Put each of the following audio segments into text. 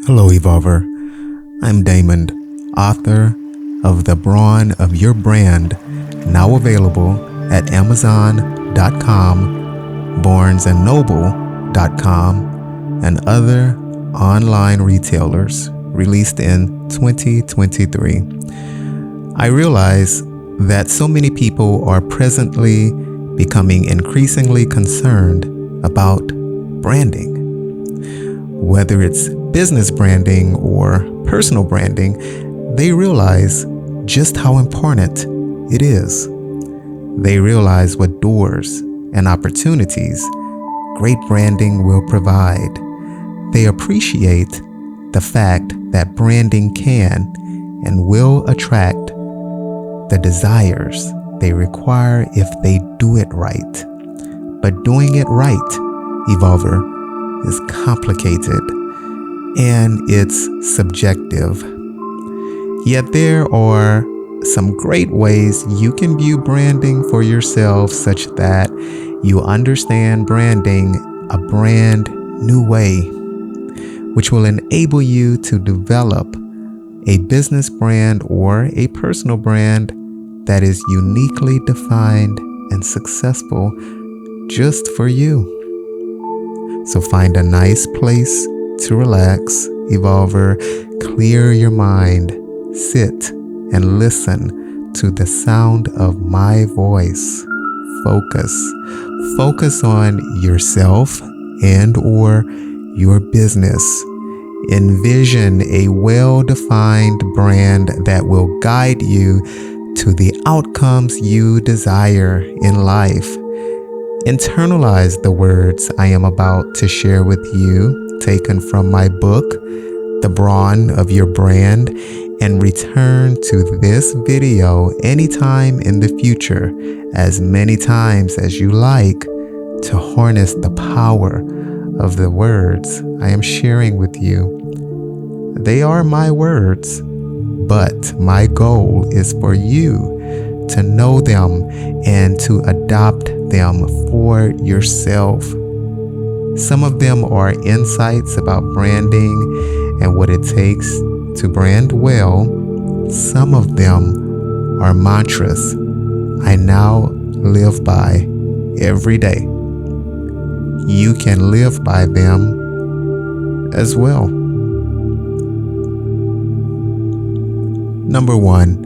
Hello, Evolver. I'm Daymond, author of The Brawn of Your Brand, now available at Amazon.com, BarnesandNoble.com, and other online retailers, released in 2023. I realize that so many people are presently becoming increasingly concerned about branding. Whether it's business branding or personal branding, they realize just how important it is. They realize what doors and opportunities great branding will provide. They appreciate the fact that branding can and will attract the desires they require if they do it right. But doing it right, Evolver, is complicated and it's subjective. Yet there are some great ways you can view branding for yourself such that you understand branding a brand new way, which will enable you to develop a business brand or a personal brand that is uniquely defined and successful just for you. So find a nice place to relax, Evolver, clear your mind, sit and listen to the sound of my voice. Focus on yourself and or your business. Envision a well-defined brand that will guide you to the outcomes you desire in life. Internalize the words I am about to share with you, taken from my book, The Brawn of Your Brand, and return to this video anytime in the future, as many times as you like, to harness the power of the words I am sharing with you. They are my words, but my goal is for you to know them and to adopt them for yourself. Some of them are insights about branding and what it takes to brand well. Some of them are mantras I now live by every day. You can live by them as well. Number 1.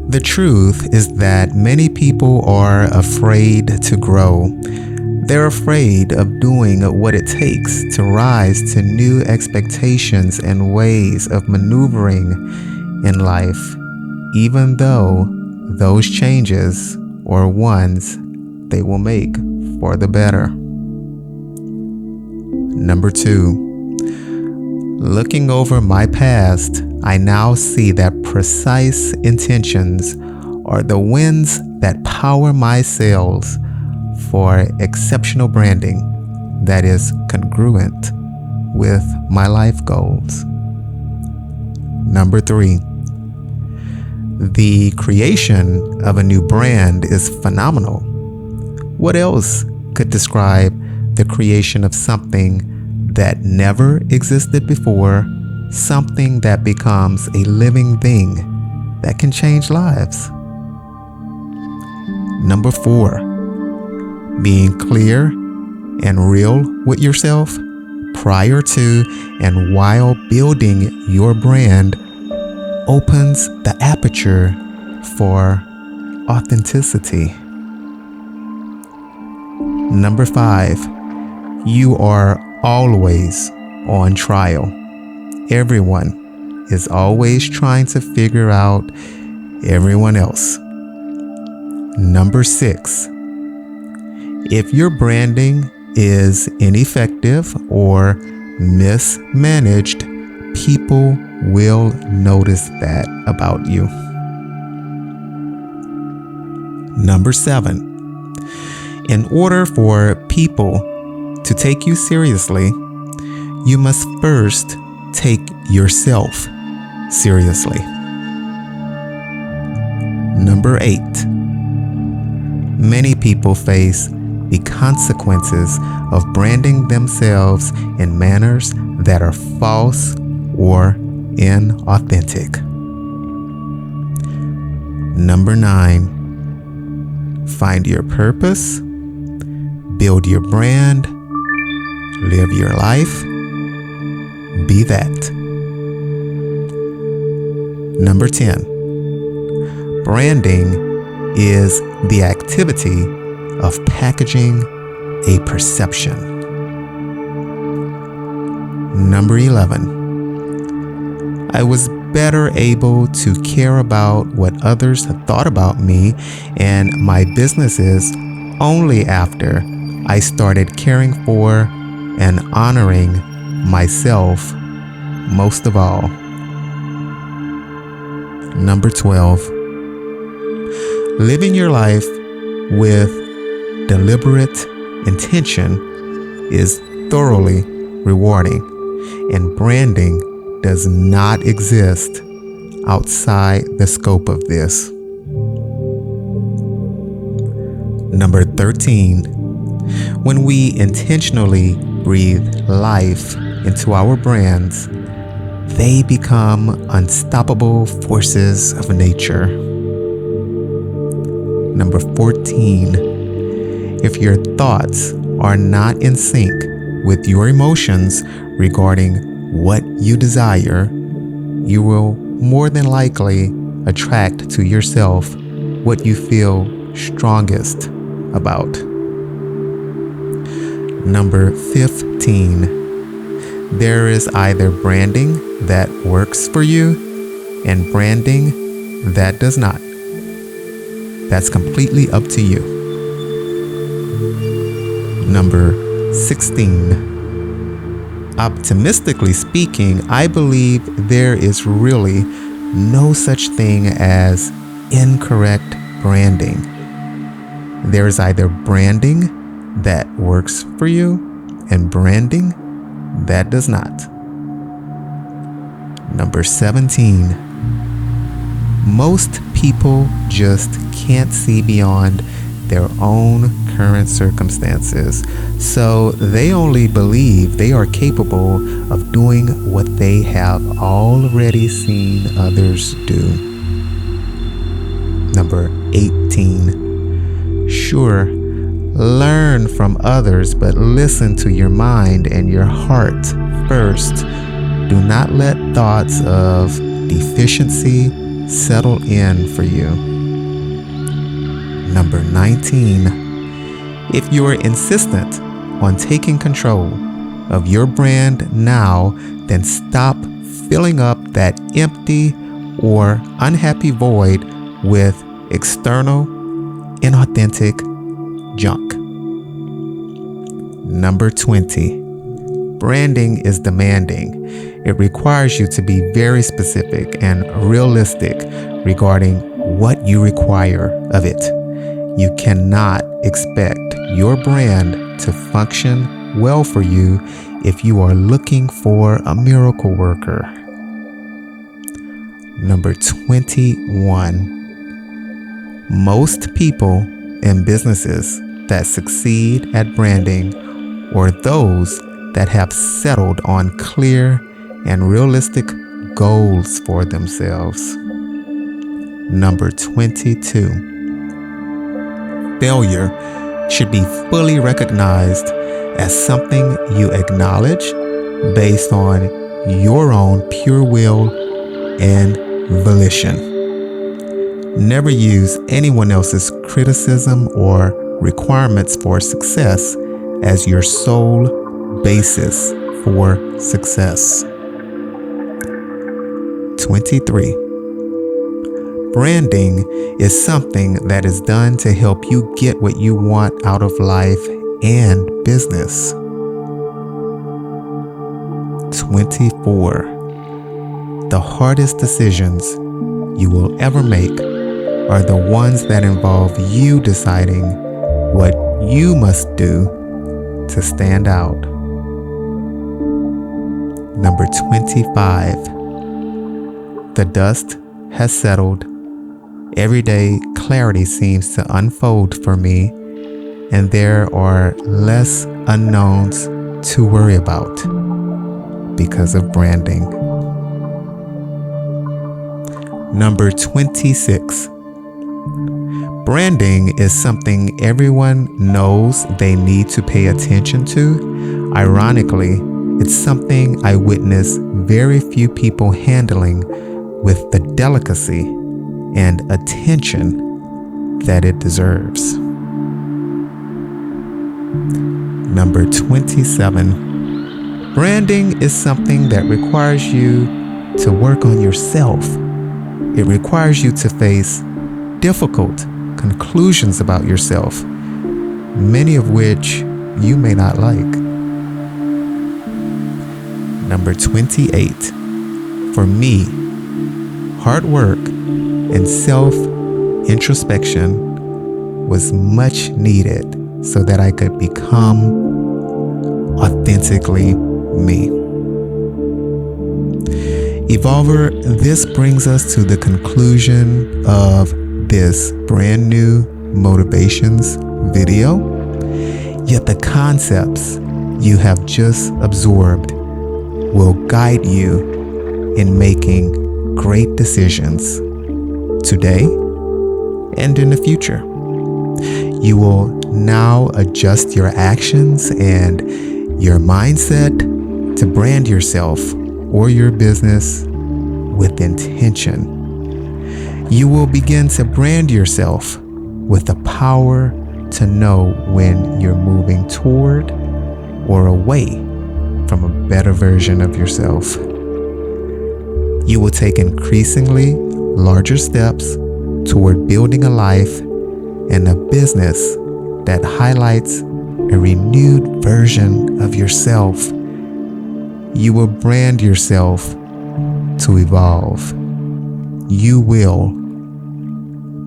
The truth is that many people are afraid to grow. They're afraid of doing what it takes to rise to new expectations and ways of maneuvering in life, even though those changes are ones they will make for the better. Number 2. Looking over my past, I now see that precise intentions are the winds that power my sails for exceptional branding that is congruent with my life goals. Number 3. The creation of a new brand is phenomenal. What else could describe the creation of something that never existed before, something that becomes a living thing that can change lives? Number 4. Being clear and real with yourself prior to and while building your brand opens the aperture for authenticity. Number 5. You are always on trial. Everyone is always trying to figure out everyone else. Number 6. If your branding is ineffective or mismanaged, people will notice that about you. Number 7. In order for people to take you seriously, you must first take yourself seriously. Number 8. Many people face the consequences of branding themselves in manners that are false or inauthentic. Number 9, find your purpose, build your brand, live your life, be that. Number 10, branding is the activity of packaging a perception. Number 11, I was better able to care about what others thought about me and my businesses only after I started caring for and honoring myself most of all. Number 12, living your life with deliberate intention is thoroughly rewarding, and branding does not exist outside the scope of this. Number 13, when we intentionally breathe life into our brands, they become unstoppable forces of nature. Number 14, if your thoughts are not in sync with your emotions regarding what you desire, you will more than likely attract to yourself what you feel strongest about. Number 15, there is either branding that works for you and branding that does not. That's completely up to you. Number 16, optimistically speaking, I believe there is really no such thing as incorrect branding. There is either branding that works for you and branding that does not. Number 17, most people just can't see beyond their own current circumstances, so they only believe they are capable of doing what they have already seen others do. Number 18, sure, learn from others, but listen to your mind and your heart first. Do not let thoughts of deficiency settle in for you. Number 19, if you are insistent on taking control of your brand now, then stop filling up that empty or unhappy void with external, inauthentic junk. Number 20, branding is demanding. It requires you to be very specific and realistic regarding what you require of it. You cannot expect your brand to function well for you if you are looking for a miracle worker. Number 21, most people and businesses that succeed at branding are those that have settled on clear and realistic goals for themselves. Number 22, failure should be fully recognized as something you acknowledge based on your own pure will and volition. Never use anyone else's criticism or requirements for success as your sole basis for success. 23. Branding is something that is done to help you get what you want out of life and business. 24. The hardest decisions you will ever make are the ones that involve you deciding what you must do to stand out. Number 25. The dust has settled. Every day, clarity seems to unfold for me, and there are less unknowns to worry about. because of branding. Number 26. Branding is something everyone knows they need to pay attention to. Ironically, it's something I witness very few people handling with the delicacy and attention that it deserves. Number 27. Branding is something that requires you to work on yourself. It requires you to face difficult conclusions about yourself, many of which you may not like. Number 28. For me, hard work and self-introspection was much needed so that I could become authentically me. Evolver, this brings us to the conclusion of this brand new motivations video. Yet the concepts you have just absorbed will guide you in making great decisions today and in the future. You will now adjust your actions and your mindset to brand yourself or your business with intention. You will begin to brand yourself with the power to know when you're moving toward or away from a better version of yourself. You will take increasingly larger steps toward building a life and a business that highlights a renewed version of yourself. You will brand yourself to evolve. You will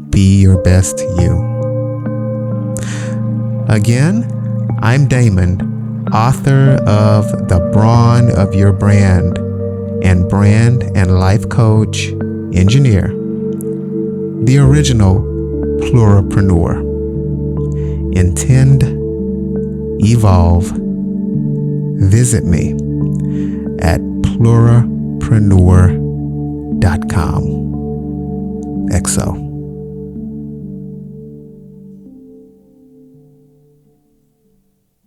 be your best you. Again, I'm Daymond, author of The Brawn of Your Brand and brand and life coach, engineer, the original pluralpreneur. Intend, evolve. Visit me at pluralpreneur.com. XO.